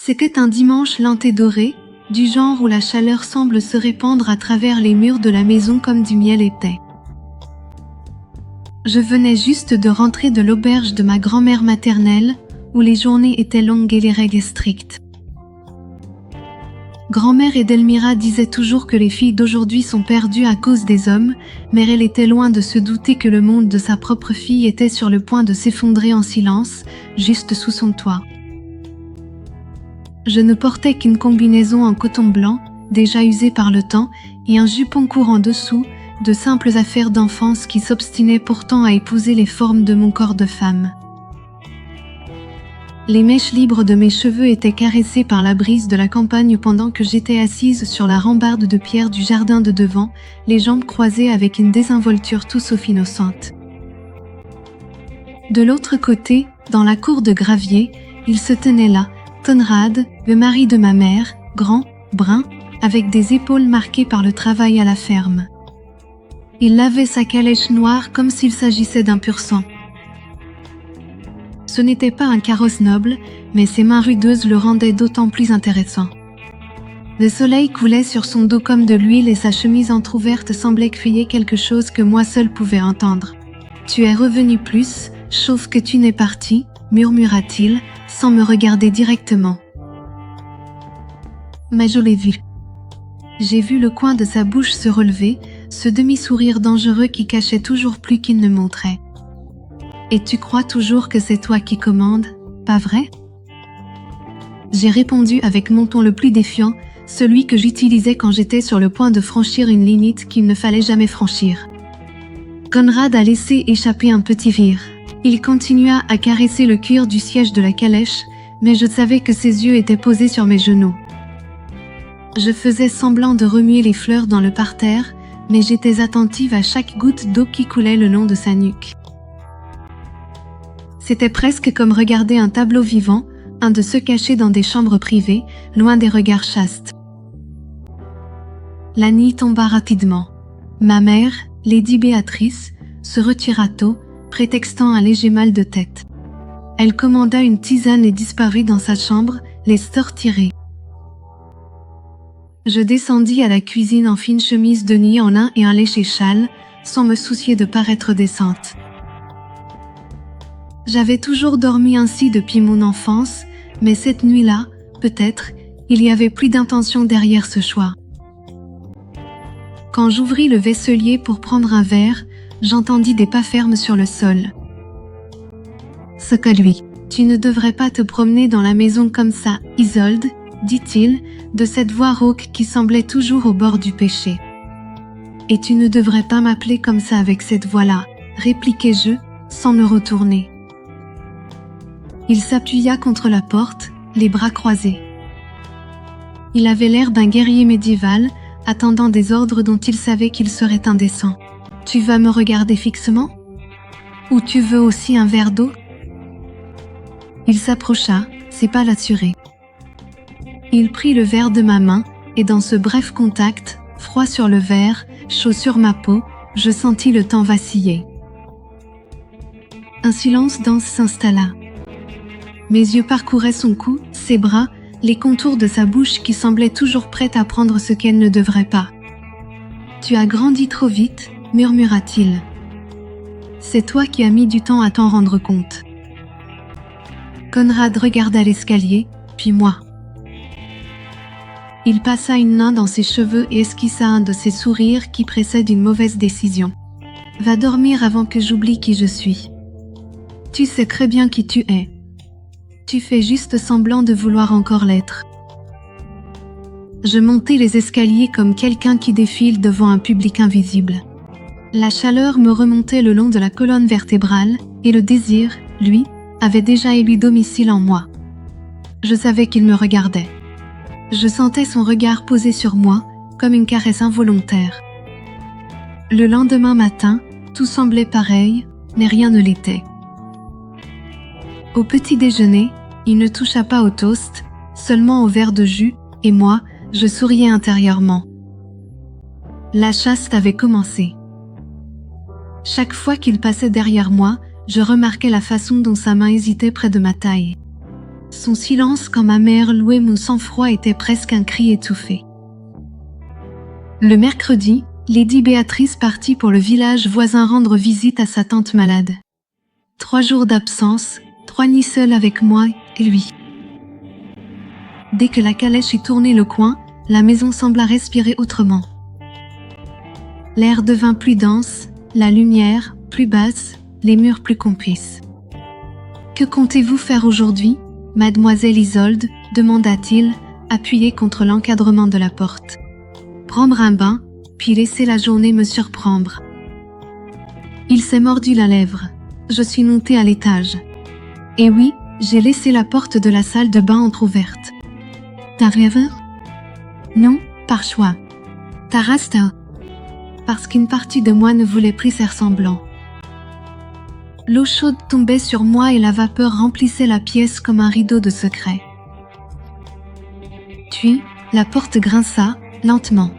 C'était un dimanche lent et doré, du genre où la chaleur semble se répandre à travers les murs de la maison comme du miel épais. Je venais juste de rentrer de l'auberge de ma grand-mère maternelle, où les journées étaient longues et les règles strictes. Grand-mère Edelmira disait toujours que les filles d'aujourd'hui sont perdues à cause des hommes, mais elle était loin de se douter que le monde de sa propre fille était sur le point de s'effondrer en silence, juste sous son toit. Je ne portais qu'une combinaison en coton blanc, déjà usée par le temps, et un jupon court en dessous, de simples affaires d'enfance qui s'obstinaient pourtant à épouser les formes de mon corps de femme. Les mèches libres de mes cheveux étaient caressées par la brise de la campagne pendant que j'étais assise sur la rambarde de pierre du jardin de devant, les jambes croisées avec une désinvolture tout sauf innocente. De l'autre côté, dans la cour de gravier, il se tenait là, Conrad, le mari de ma mère, grand, brun, avec des épaules marquées par le travail à la ferme. Il lavait sa calèche noire comme s'il s'agissait d'un pur sang. Ce n'était pas un carrosse noble, mais ses mains rudeuses le rendaient d'autant plus intéressant. Le soleil coulait sur son dos comme de l'huile et sa chemise entr'ouverte semblait crier quelque chose que moi seule pouvais entendre. « Tu es revenu plus, sauf que tu n'es parti », murmura-t-il, sans me regarder directement. Mais je l'ai vu. J'ai vu le coin de sa bouche se relever, ce demi-sourire dangereux qui cachait toujours plus qu'il ne montrait. « Et tu crois toujours que c'est toi qui commandes, pas vrai ?» J'ai répondu avec mon ton le plus défiant, celui que j'utilisais quand j'étais sur le point de franchir une limite qu'il ne fallait jamais franchir. Conrad a laissé échapper un petit rire. Il continua à caresser le cuir du siège de la calèche, mais je savais que ses yeux étaient posés sur mes genoux. Je faisais semblant de remuer les fleurs dans le parterre, mais j'étais attentive à chaque goutte d'eau qui coulait le long de sa nuque. C'était presque comme regarder un tableau vivant, un de ceux cachés dans des chambres privées, loin des regards chastes. La nuit tomba rapidement. Ma mère, Lady Béatrice, se retira tôt, prétextant un léger mal de tête. Elle commanda une tisane et disparut dans sa chambre, les stores tirés. Je descendis à la cuisine en fine chemise de nuit en lin et un léger châle, sans me soucier de paraître décente. J'avais toujours dormi ainsi depuis mon enfance, mais cette nuit-là, peut-être, il y avait plus d'intention derrière ce choix. Quand j'ouvris le vaisselier pour prendre un verre, j'entendis des pas fermes sur le sol. « Ce que lui, tu ne devrais pas te promener dans la maison comme ça, Isolde, dit-il, de cette voix rauque qui semblait toujours au bord du péché. « Et tu ne devrais pas m'appeler comme ça avec cette voix-là, répliquai-je, sans me retourner. Il s'appuya contre la porte, les bras croisés. Il avait l'air d'un guerrier médiéval, attendant des ordres dont il savait qu'ils seraient indécents. « Tu vas me regarder fixement ? Ou tu veux aussi un verre d'eau ?» Il s'approcha, ses pas l'assuraient. Il prit le verre de ma main, et dans ce bref contact, froid sur le verre, chaud sur ma peau, je sentis le temps vaciller. Un silence dense s'installa. Mes yeux parcouraient son cou, ses bras, les contours de sa bouche qui semblait toujours prête à prendre ce qu'elle ne devrait pas. « Tu as grandi trop vite », murmura-t-il. « C'est toi qui as mis du temps à t'en rendre compte. » Conrad regarda l'escalier, puis moi. Il passa une main dans ses cheveux et esquissa un de ces sourires qui précèdent une mauvaise décision. « Va dormir avant que j'oublie qui je suis. Tu sais très bien qui tu es. Tu fais juste semblant de vouloir encore l'être. » Je montai les escaliers comme quelqu'un qui défile devant un public invisible. La chaleur me remontait le long de la colonne vertébrale, et le désir, lui, avait déjà élu domicile en moi. Je savais qu'il me regardait. Je sentais son regard posé sur moi, comme une caresse involontaire. Le lendemain matin, tout semblait pareil, mais rien ne l'était. Au petit déjeuner, il ne toucha pas au toast, seulement au verre de jus, et moi, je souriais intérieurement. La chasse avait commencé. Chaque fois qu'il passait derrière moi, je remarquais la façon dont sa main hésitait près de ma taille. Son silence quand ma mère louait mon sang-froid était presque un cri étouffé. Le mercredi, Lady Béatrice partit pour le village voisin rendre visite à sa tante malade. 3 jours d'absence, 3 nuits seules avec moi et lui. Dès que la calèche eut tourné le coin, la maison sembla respirer autrement. L'air devint plus dense, la lumière plus basse, les murs plus complices. « Que comptez-vous faire aujourd'hui, mademoiselle Isolde ?» demanda-t-il, appuyé contre l'encadrement de la porte. « Prendre un bain, puis laisser la journée me surprendre. » Il s'est mordu la lèvre. Je suis montée à l'étage. Et oui, j'ai laissé la porte de la salle de bain entr'ouverte. T'as rêvé? Non, par choix. T'as resté. Parce qu'une partie de moi ne voulait plus faire semblant. L'eau chaude tombait sur moi et la vapeur remplissait la pièce comme un rideau de secret. Puis, la porte grinça, lentement.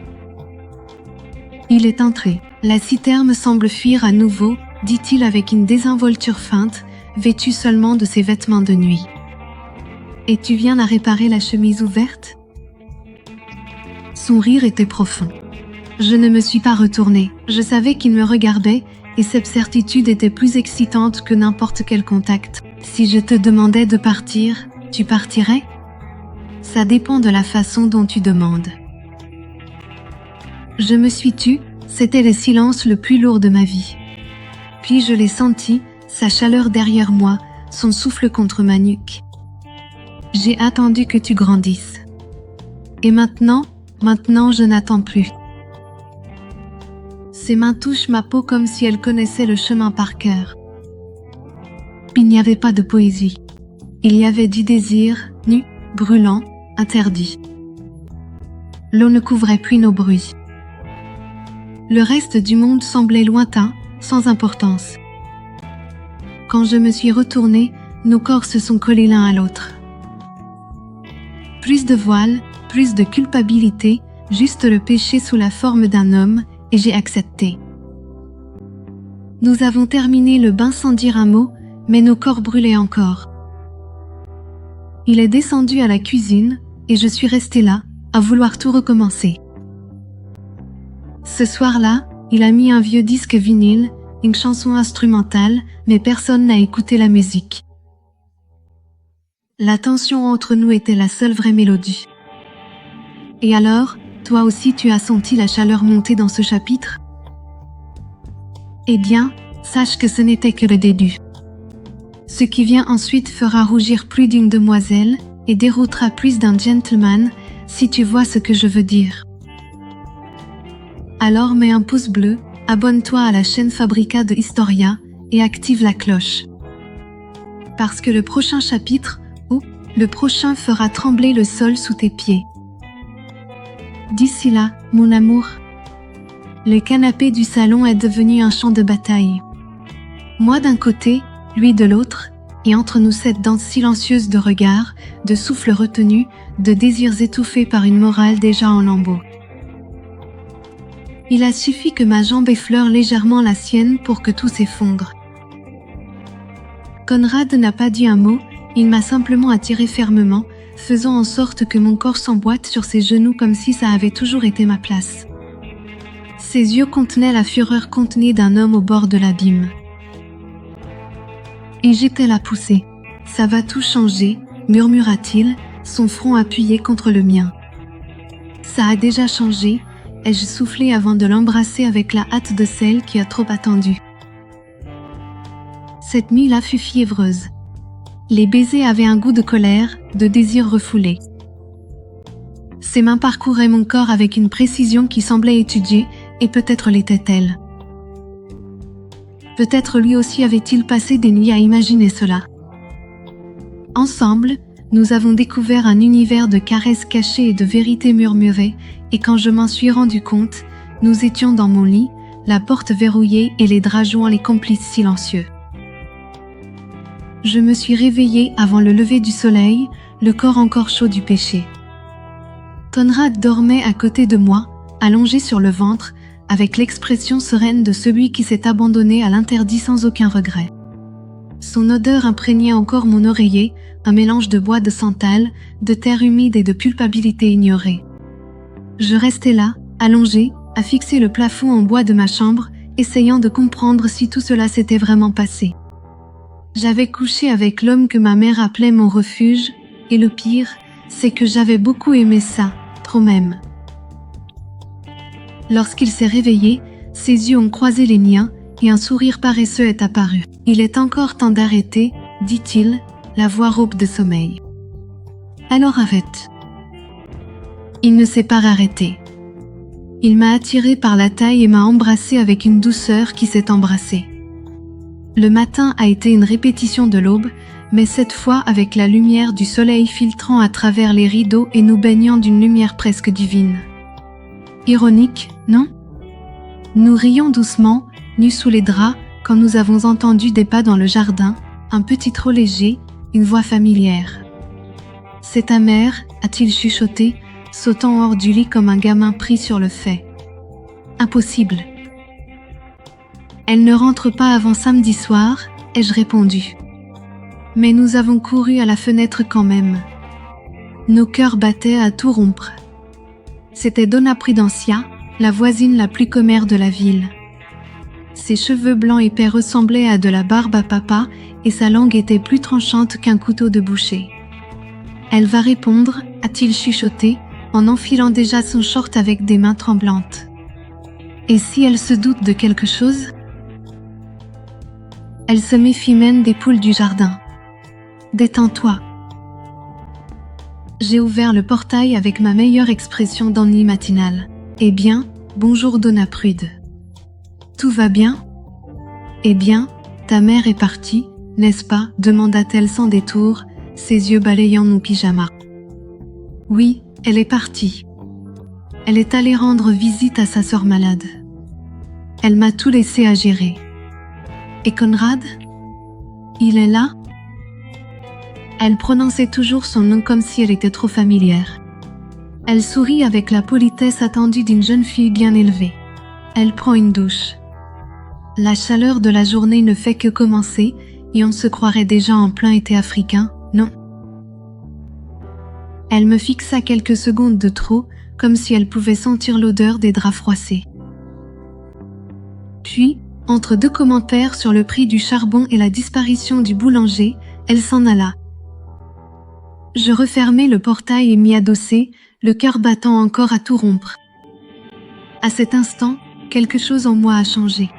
Il est entré. La citerne semble fuir à nouveau, dit-il avec une désinvolture feinte, vêtu seulement de ses vêtements de nuit. Et tu viens à réparer la chemise ouverte? Son rire était profond. Je ne me suis pas retournée. Je savais qu'il me regardait, et cette certitude était plus excitante que n'importe quel contact. Si je te demandais de partir, tu partirais? Ça dépend de la façon dont tu demandes. Je me suis tue, c'était le silence le plus lourd de ma vie. Puis je l'ai senti, sa chaleur derrière moi, son souffle contre ma nuque. J'ai attendu que tu grandisses. Et maintenant je n'attends plus. Ses mains touchent ma peau comme si elles connaissaient le chemin par cœur. Il n'y avait pas de poésie. Il y avait du désir, nu, brûlant, interdit. L'eau ne couvrait plus nos bruits. Le reste du monde semblait lointain, sans importance. Quand je me suis retournée, nos corps se sont collés l'un à l'autre. Plus de voile, plus de culpabilité, juste le péché sous la forme d'un homme, et j'ai accepté. Nous avons terminé le bain sans dire un mot, mais nos corps brûlaient encore. Il est descendu à la cuisine, et je suis restée là, à vouloir tout recommencer. Ce soir-là, il a mis un vieux disque vinyle, une chanson instrumentale, mais personne n'a écouté la musique. La tension entre nous était la seule vraie mélodie. Et alors, toi aussi tu as senti la chaleur monter dans ce chapitre? Eh bien, sache que ce n'était que le début. Ce qui vient ensuite fera rougir plus d'une demoiselle et déroutera plus d'un gentleman, si tu vois ce que je veux dire. Alors mets un pouce bleu, abonne-toi à la chaîne Fabrica de Historia et active la cloche. Parce que le prochain chapitre, le prochain fera trembler le sol sous tes pieds. D'ici là, mon amour, le canapé du salon est devenu un champ de bataille. Moi d'un côté, lui de l'autre, et entre nous cette danse silencieuse de regards, de souffles retenus, de désirs étouffés par une morale déjà en lambeaux. Il a suffi que ma jambe effleure légèrement la sienne pour que tout s'effondre. Conrad n'a pas dit un mot, il m'a simplement attiré fermement, faisant en sorte que mon corps s'emboîte sur ses genoux comme si ça avait toujours été ma place. Ses yeux contenaient la fureur contenue d'un homme au bord de l'abîme. Et j'étais là poussée. Ça va tout changer, murmura-t-il, son front appuyé contre le mien. Ça a déjà changé, ai-je soufflé avant de l'embrasser avec la hâte de celle qui a trop attendu. Cette nuit-là fut fiévreuse. Les baisers avaient un goût de colère, de désir refoulé. Ses mains parcouraient mon corps avec une précision qui semblait étudiée, et peut-être l'était-elle. Peut-être lui aussi avait-il passé des nuits à imaginer cela. Ensemble, nous avons découvert un univers de caresses cachées et de vérités murmurées, et quand je m'en suis rendu compte, nous étions dans mon lit, la porte verrouillée et les draps joints les complices silencieux. Je me suis réveillée avant le lever du soleil, le corps encore chaud du péché. Conrad dormait à côté de moi, allongé sur le ventre, avec l'expression sereine de celui qui s'est abandonné à l'interdit sans aucun regret. Son odeur imprégnait encore mon oreiller, un mélange de bois de santal, de terre humide et de culpabilité ignorée. Je restais là, allongée, à fixer le plafond en bois de ma chambre, essayant de comprendre si tout cela s'était vraiment passé. J'avais couché avec l'homme que ma mère appelait mon refuge, et le pire, c'est que j'avais beaucoup aimé ça, trop même. Lorsqu'il s'est réveillé, ses yeux ont croisé les miens, et un sourire paresseux est apparu. « Il est encore temps d'arrêter, dit-il, la voix rauque de sommeil. Alors arrête. » Il ne s'est pas arrêté. Il m'a attiré par la taille et m'a embrassé avec une douceur qui s'est embrassée. Le matin a été une répétition de l'aube, mais cette fois avec la lumière du soleil filtrant à travers les rideaux et nous baignant d'une lumière presque divine. Ironique, non? Nous rions doucement, nus sous les draps, quand nous avons entendu des pas dans le jardin, un petit trot léger, une voix familière. « C'est ta mère » a-t-il chuchoté, sautant hors du lit comme un gamin pris sur le fait. « Impossible. » « Elle ne rentre pas avant samedi soir » ai-je répondu. Mais nous avons couru à la fenêtre quand même. Nos cœurs battaient à tout rompre. C'était Donna Prudencia, la voisine la plus commère de la ville. Ses cheveux blancs épais ressemblaient à de la barbe à papa et sa langue était plus tranchante qu'un couteau de boucher. « Elle va répondre » a-t-il chuchoté, en enfilant déjà son short avec des mains tremblantes. « Et si elle se doute de quelque chose ?» Elle se méfie même des poules du jardin. « Détends-toi. » J'ai ouvert le portail avec ma meilleure expression d'ennui matinal. « Eh bien, bonjour Donna Prude. Tout va bien ? » « Eh bien, ta mère est partie, n'est-ce pas ?» demanda-t-elle sans détour, ses yeux balayant mon pyjama. « Oui, elle est partie. Elle est allée rendre visite à sa sœur malade. Elle m'a tout laissé à gérer. Et Conrad ? Il est là ? » Elle prononçait toujours son nom comme si elle était trop familière. Elle sourit avec la politesse attendue d'une jeune fille bien élevée. Elle prend une douche. La chaleur de la journée ne fait que commencer et on se croirait déjà en plein été africain, non ? Elle me fixa quelques secondes de trop, comme si elle pouvait sentir l'odeur des draps froissés. Puis, entre deux commentaires sur le prix du charbon et la disparition du boulanger, elle s'en alla. Je refermai le portail et m'y adossai, le cœur battant encore à tout rompre. À cet instant, quelque chose en moi a changé.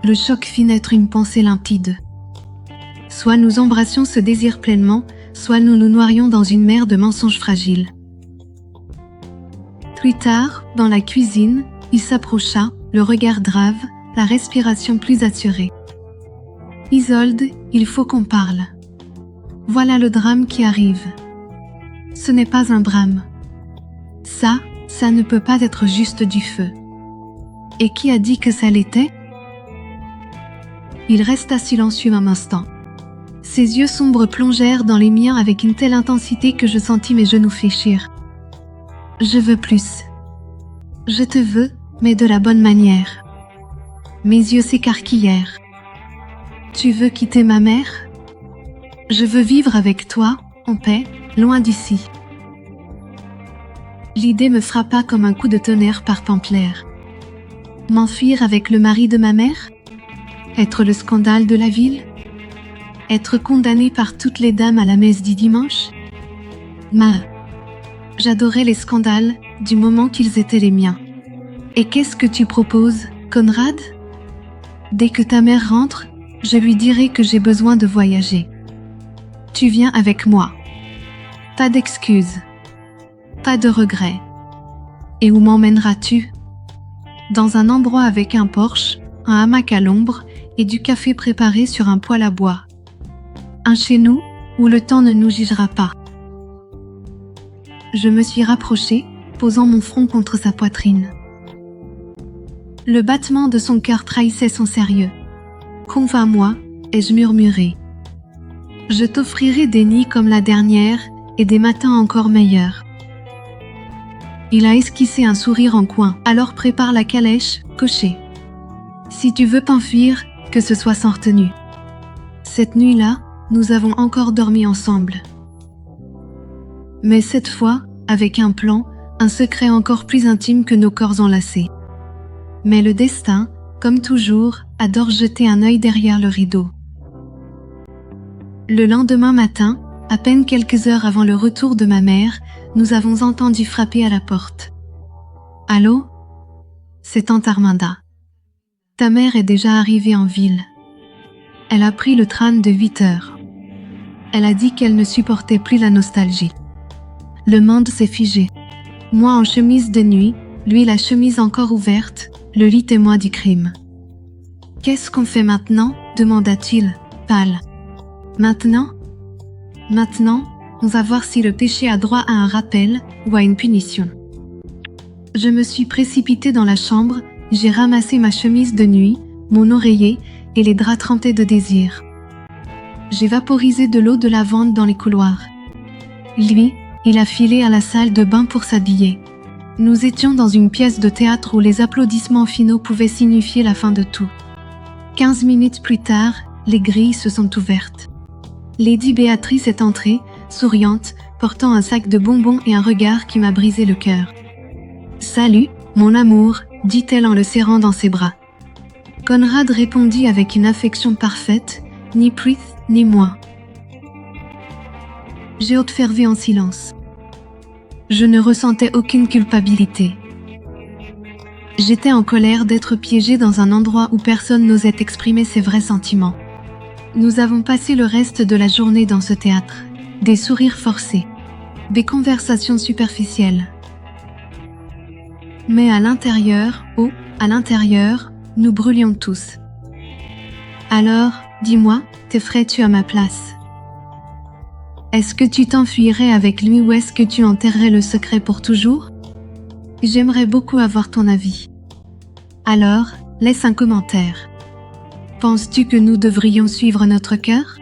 Le choc fit naître une pensée limpide. Soit nous embrassions ce désir pleinement, soit nous nous noierions dans une mer de mensonges fragiles. Plus tard, dans la cuisine, il s'approcha, le regard grave, la respiration plus assurée. « Isolde, il faut qu'on parle. Voilà le drame qui arrive. Ce n'est pas un drame. Ça ne peut pas être juste du feu. Et qui a dit que ça l'était ?» Il resta silencieux un instant. Ses yeux sombres plongèrent dans les miens avec une telle intensité que je sentis mes genoux fléchir. « Je veux plus. Je te veux, mais de la bonne manière. » Mes yeux s'écarquillèrent. « Tu veux quitter ma mère ? Je veux vivre avec toi, en paix, loin d'ici. » L'idée me frappa comme un coup de tonnerre par Pampelère. M'enfuir avec le mari de ma mère ? Être le scandale de la ville ? Être condamné par toutes les dames à la messe du dimanche ? J'adorais les scandales, du moment qu'ils étaient les miens. Et qu'est-ce que tu proposes, Conrad ? Dès que ta mère rentre, je lui dirai que j'ai besoin de voyager. Tu viens avec moi. Pas d'excuses. Pas de regrets. Et où m'emmèneras-tu ? Dans un endroit avec un porche, un hamac à l'ombre et du café préparé sur un poêle à bois. Un chez nous où le temps ne nous jugera pas. Je me suis rapprochée, posant mon front contre sa poitrine. Le battement de son cœur trahissait son sérieux. « Convainc-moi » ai-je murmuré. « Je t'offrirai des nuits comme la dernière et des matins encore meilleurs. » Il a esquissé un sourire en coin. « Alors prépare la calèche, cocher. Si tu veux t'enfuir, que ce soit sans retenue. » Cette nuit-là, nous avons encore dormi ensemble. Mais cette fois, avec un plan, un secret encore plus intime que nos corps enlacés. Mais le destin, comme toujours, adore jeter un œil derrière le rideau. Le lendemain matin, à peine quelques heures avant le retour de ma mère, nous avons entendu frapper à la porte. « Allô ? C'est tante Arminda. Ta mère est déjà arrivée en ville. Elle a pris le train de 8 heures. Elle a dit qu'elle ne supportait plus la nostalgie. Le monde s'est figé. Moi en chemise de nuit, lui la chemise encore ouverte, le lit témoin du crime. Qu'est-ce qu'on fait maintenant ? Demanda-t-il, pâle. Maintenant, on va voir si le péché a droit à un rappel ou à une punition. Je me suis précipitée dans la chambre, j'ai ramassé ma chemise de nuit, mon oreiller et les draps trempés de désir. J'ai vaporisé de l'eau de lavande dans les couloirs. Lui, il a filé à la salle de bain pour s'habiller. Nous étions dans une pièce de théâtre où les applaudissements finaux pouvaient signifier la fin de tout. 15 minutes plus tard, les grilles se sont ouvertes. Lady Béatrice est entrée, souriante, portant un sac de bonbons et un regard qui m'a brisé le cœur. « Salut, mon amour », dit-elle en le serrant dans ses bras. Conrad répondit avec une affection parfaite, ni plus ni moins. J'ai observé en silence. Je ne ressentais aucune culpabilité. J'étais en colère d'être piégée dans un endroit où personne n'osait exprimer ses vrais sentiments. Nous avons passé le reste de la journée dans ce théâtre. Des sourires forcés, des conversations superficielles. Mais à l'intérieur, nous brûlions tous. Alors, dis-moi, te ferais-tu à ma place ? Est-ce que tu t'enfuirais avec lui ou est-ce que tu enterrerais le secret pour toujours ? J'aimerais beaucoup avoir ton avis. Alors, laisse un commentaire. Penses-tu que nous devrions suivre notre cœur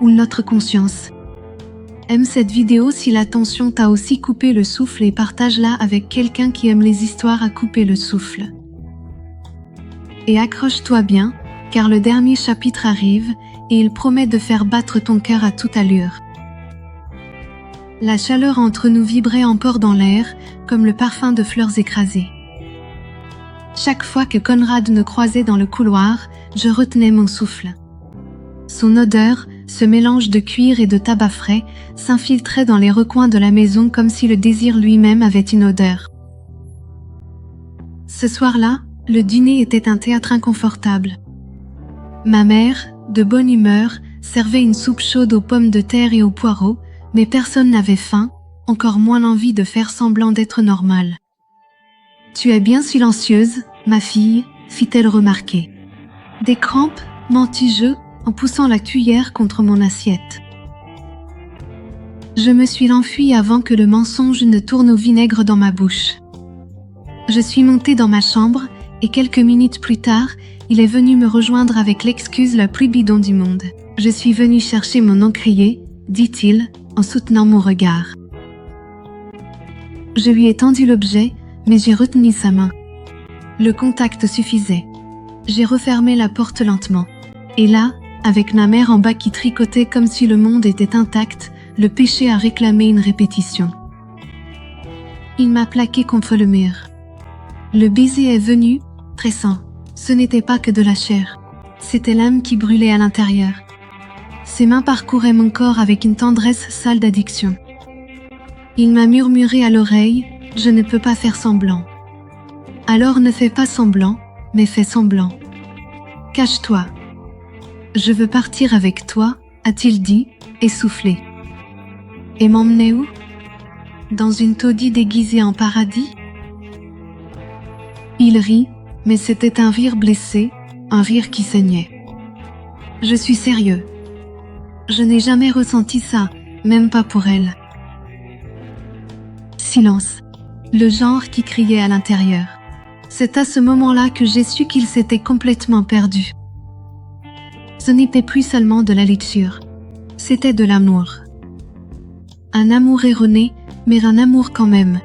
ou notre conscience ? Aime cette vidéo si la tension t'a aussi coupé le souffle et partage-la avec quelqu'un qui aime les histoires à couper le souffle. Et accroche-toi bien, car le dernier chapitre arrive et il promet de faire battre ton cœur à toute allure. La chaleur entre nous vibrait encore dans l'air, comme le parfum de fleurs écrasées. Chaque fois que Conrad me croisait dans le couloir, je retenais mon souffle. Son odeur, ce mélange de cuir et de tabac frais, s'infiltrait dans les recoins de la maison comme si le désir lui-même avait une odeur. Ce soir-là, le dîner était un théâtre inconfortable. Ma mère, de bonne humeur, servait une soupe chaude aux pommes de terre et aux poireaux, mais personne n'avait faim, encore moins l'envie de faire semblant d'être normale. « Tu es bien silencieuse, ma fille », fit-elle remarquer. Des crampes, mentis-je, en poussant la cuillère contre mon assiette. Je me suis enfuie avant que le mensonge ne tourne au vinaigre dans ma bouche. Je suis montée dans ma chambre et quelques minutes plus tard, il est venu me rejoindre avec l'excuse la plus bidon du monde. « Je suis venue chercher mon encrier », dit-il, en soutenant mon regard. Je lui ai tendu l'objet, mais j'ai retenu sa main. Le contact suffisait. J'ai refermé la porte lentement. Et là, avec ma mère en bas qui tricotait comme si le monde était intact, le péché a réclamé une répétition. Il m'a plaqué contre le mur. Le baiser est venu, pressant. Ce n'était pas que de la chair. C'était l'âme qui brûlait à l'intérieur. Ses mains parcouraient mon corps avec une tendresse sale d'addiction. Il m'a murmuré à l'oreille, « Je ne peux pas faire semblant. » Alors ne fais pas semblant, mais fais semblant. Cache-toi. Je veux partir avec toi, a-t-il dit, essoufflé. Et m'emmener où ? Dans une taudis déguisée en paradis ? Il rit, mais c'était un rire blessé, un rire qui saignait. Je suis sérieux. Je n'ai jamais ressenti ça, même pas pour elle. Silence. Le genre qui criait à l'intérieur. C'est à ce moment-là que j'ai su qu'il s'était complètement perdu. Ce n'était plus seulement de la lecture. C'était de l'amour. Un amour erroné, mais un amour quand même.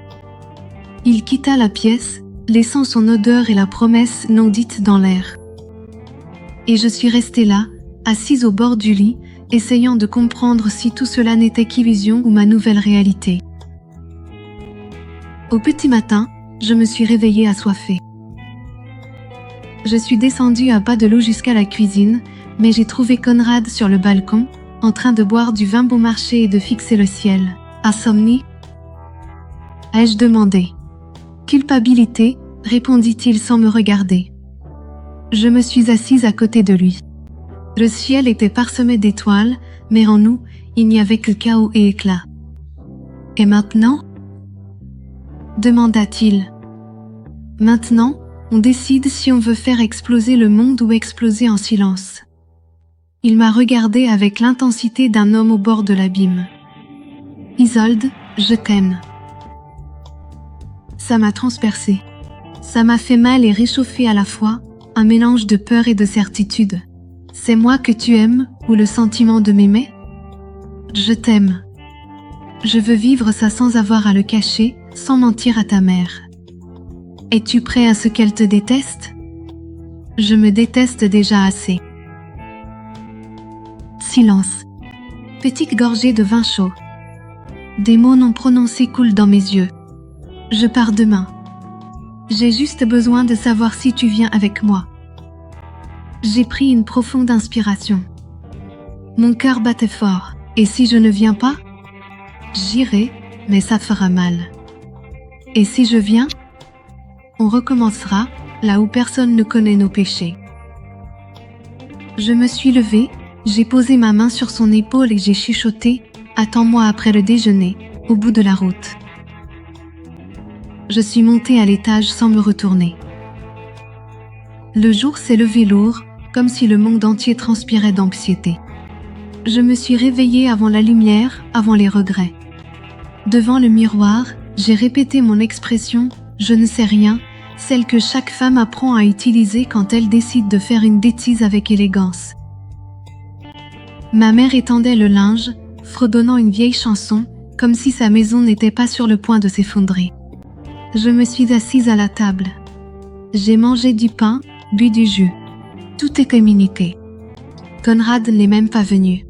Il quitta la pièce, laissant son odeur et la promesse non dite dans l'air. Et je suis restée là, assise au bord du lit, essayant de comprendre si tout cela n'était qu'illusion ou ma nouvelle réalité. Au petit matin, je me suis réveillée assoiffée. Je suis descendue à bas de l'eau jusqu'à la cuisine, mais j'ai trouvé Conrad sur le balcon, en train de boire du vin bon marché et de fixer le ciel. Insomnie ? Ai-je demandé. Culpabilité, répondit-il sans me regarder. Je me suis assise à côté de lui. Le ciel était parsemé d'étoiles, mais en nous, il n'y avait que chaos et éclat. Et maintenant ? Demanda-t-il. Maintenant, on décide si on veut faire exploser le monde ou exploser en silence. Il m'a regardé avec l'intensité d'un homme au bord de l'abîme. Isolde, je t'aime. Ça m'a transpercée. Ça m'a fait mal et réchauffé à la fois, un mélange de peur et de certitude. C'est moi que tu aimes ou le sentiment de m'aimer ? Je t'aime. Je veux vivre ça sans avoir à le cacher, sans mentir à ta mère. Es-tu prêt à ce qu'elle te déteste ? Je me déteste déjà assez. Silence. Petite gorgée de vin chaud. Des mots non prononcés coulent dans mes yeux. Je pars demain. J'ai juste besoin de savoir si tu viens avec moi. J'ai pris une profonde inspiration. Mon cœur battait fort. Et si je ne viens pas ? J'irai, mais ça fera mal. Et si je viens ? On recommencera, là où personne ne connaît nos péchés. Je me suis levée, j'ai posé ma main sur son épaule et j'ai chuchoté « Attends-moi après le déjeuner, au bout de la route ». Je suis montée à l'étage sans me retourner. Le jour s'est levé lourd, comme si le monde entier transpirait d'anxiété. Je me suis réveillée avant la lumière, avant les regrets. Devant le miroir, j'ai répété mon expression « Je ne sais rien », celle que chaque femme apprend à utiliser quand elle décide de faire une bêtise avec élégance. Ma mère étendait le linge, fredonnant une vieille chanson, comme si sa maison n'était pas sur le point de s'effondrer. Je me suis assise à la table. J'ai mangé du pain, bu du jus. Tout est communiqué. Conrad n'est même pas venu.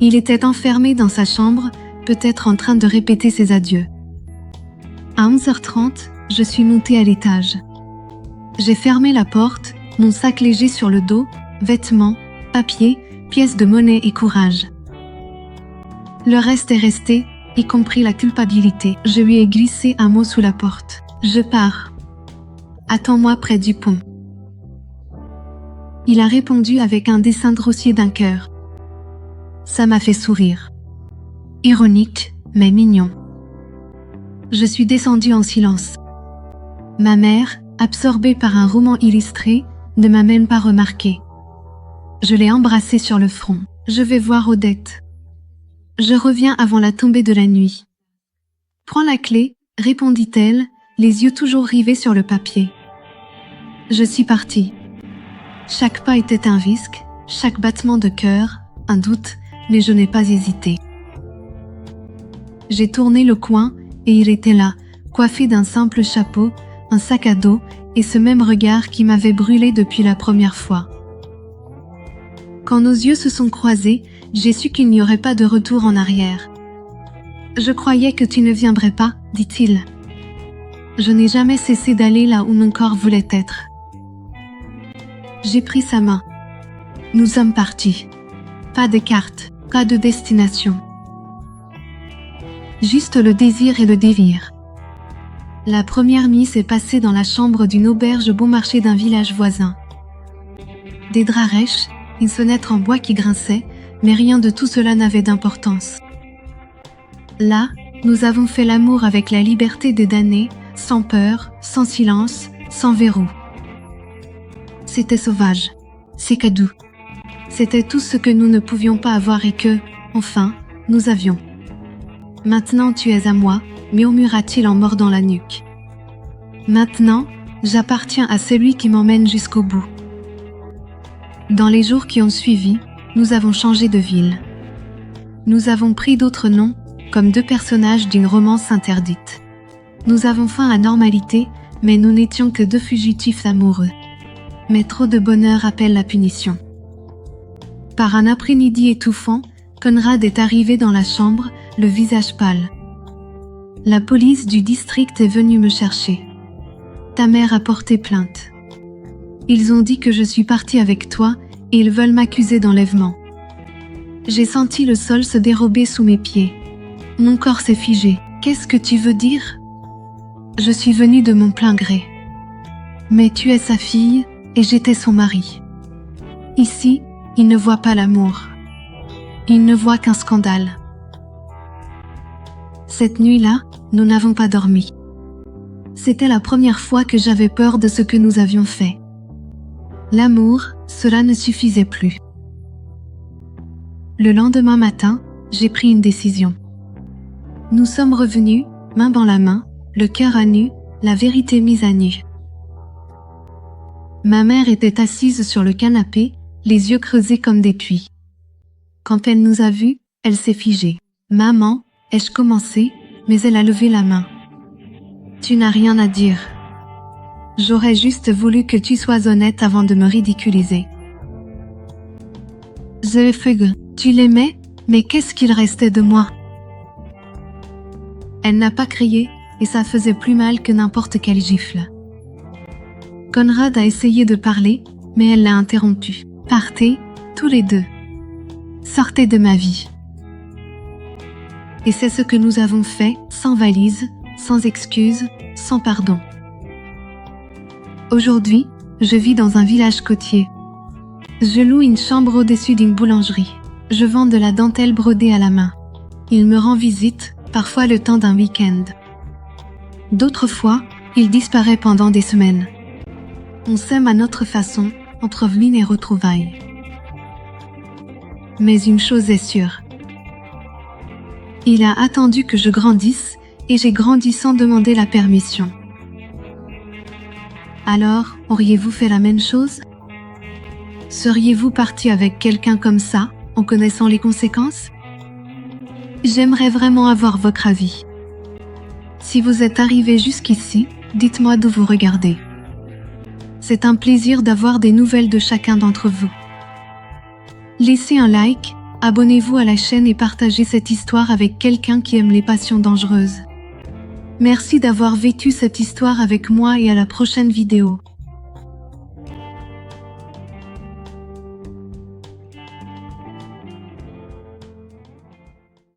Il était enfermé dans sa chambre, peut-être en train de répéter ses adieux. À 11h30, je suis montée à l'étage. J'ai fermé la porte, mon sac léger sur le dos, vêtements, papiers, pièces de monnaie et courage. Le reste est resté, y compris la culpabilité. Je lui ai glissé un mot sous la porte. Je pars. Attends-moi près du pont. Il a répondu avec un dessin grossier d'un cœur. Ça m'a fait sourire. Ironique, mais mignon. Je suis descendue en silence. Ma mère, absorbée par un roman illustré, ne m'a même pas remarqué. Je l'ai embrassée sur le front. Je vais voir Odette. Je reviens avant la tombée de la nuit. Prends la clé, répondit-elle, les yeux toujours rivés sur le papier. Je suis partie. Chaque pas était un risque, chaque battement de cœur, un doute, mais je n'ai pas hésité. J'ai tourné le coin et il était là, coiffé d'un simple chapeau, un sac à dos et ce même regard qui m'avait brûlé depuis la première fois. Quand nos yeux se sont croisés, j'ai su qu'il n'y aurait pas de retour en arrière. « Je croyais que tu ne viendrais pas, dit-il. Je n'ai jamais cessé d'aller là où mon corps voulait être. » J'ai pris sa main. Nous sommes partis. Pas de carte, pas de destination. Juste le désir et le délire. La première nuit s'est passée dans la chambre d'une auberge bon marché d'un village voisin. Des draps rêches, une fenêtre en bois qui grinçait, mais rien de tout cela n'avait d'importance. Là, nous avons fait l'amour avec la liberté des damnés, sans peur, sans silence, sans verrou. C'était sauvage, c'est cadeau. C'était tout ce que nous ne pouvions pas avoir et que, enfin, nous avions. Maintenant tu es à moi, murmura-t-il en mordant la nuque. Maintenant, j'appartiens à celui qui m'emmène jusqu'au bout. Dans les jours qui ont suivi, nous avons changé de ville. Nous avons pris d'autres noms, comme deux personnages d'une romance interdite. Nous avons faim à normalité, mais nous n'étions que deux fugitifs amoureux. Mais trop de bonheur appelle la punition. Par un après-midi étouffant, Conrad est arrivé dans la chambre, le visage pâle. La police du district est venue me chercher. Ta mère a porté plainte. Ils ont dit que je suis partie avec toi et ils veulent m'accuser d'enlèvement. J'ai senti le sol se dérober sous mes pieds. Mon corps s'est figé. Qu'est-ce que tu veux dire? Je suis venue de mon plein gré. Mais tu es sa fille et j'étais son mari. Ici, il ne voit pas l'amour. Il ne voit qu'un scandale. Cette nuit-là, nous n'avons pas dormi. C'était la première fois que j'avais peur de ce que nous avions fait. L'amour, cela ne suffisait plus. Le lendemain matin, j'ai pris une décision. Nous sommes revenus, main dans la main, le cœur à nu, la vérité mise à nu. Ma mère était assise sur le canapé, les yeux creusés comme des puits. Quand elle nous a vus, elle s'est figée. « Maman », ai-je commencé, mais elle a levé la main. « Tu n'as rien à dire. J'aurais juste voulu que tu sois honnête avant de me ridiculiser. » Je fugue. Tu l'aimais, mais qu'est-ce qu'il restait de moi? Elle n'a pas crié, et ça faisait plus mal que n'importe quelle gifle. Conrad a essayé de parler, mais elle l'a interrompu. Partez, tous les deux. Sortez de ma vie. Et c'est ce que nous avons fait, sans valise, sans excuses, sans pardon. Aujourd'hui, je vis dans un village côtier. Je loue une chambre au-dessus d'une boulangerie. Je vends de la dentelle brodée à la main. Il me rend visite, parfois le temps d'un week-end. D'autres fois, il disparaît pendant des semaines. On s'aime à notre façon, entre ruines et retrouvailles. Mais une chose est sûre. Il a attendu que je grandisse, et j'ai grandi sans demander la permission. Alors, auriez-vous fait la même chose? Seriez-vous parti avec quelqu'un comme ça, en connaissant les conséquences? J'aimerais vraiment avoir votre avis. Si vous êtes arrivé jusqu'ici, dites-moi d'où vous regardez. C'est un plaisir d'avoir des nouvelles de chacun d'entre vous. Laissez un like, abonnez-vous à la chaîne et partagez cette histoire avec quelqu'un qui aime les passions dangereuses. Merci d'avoir vécu cette histoire avec moi et à la prochaine vidéo.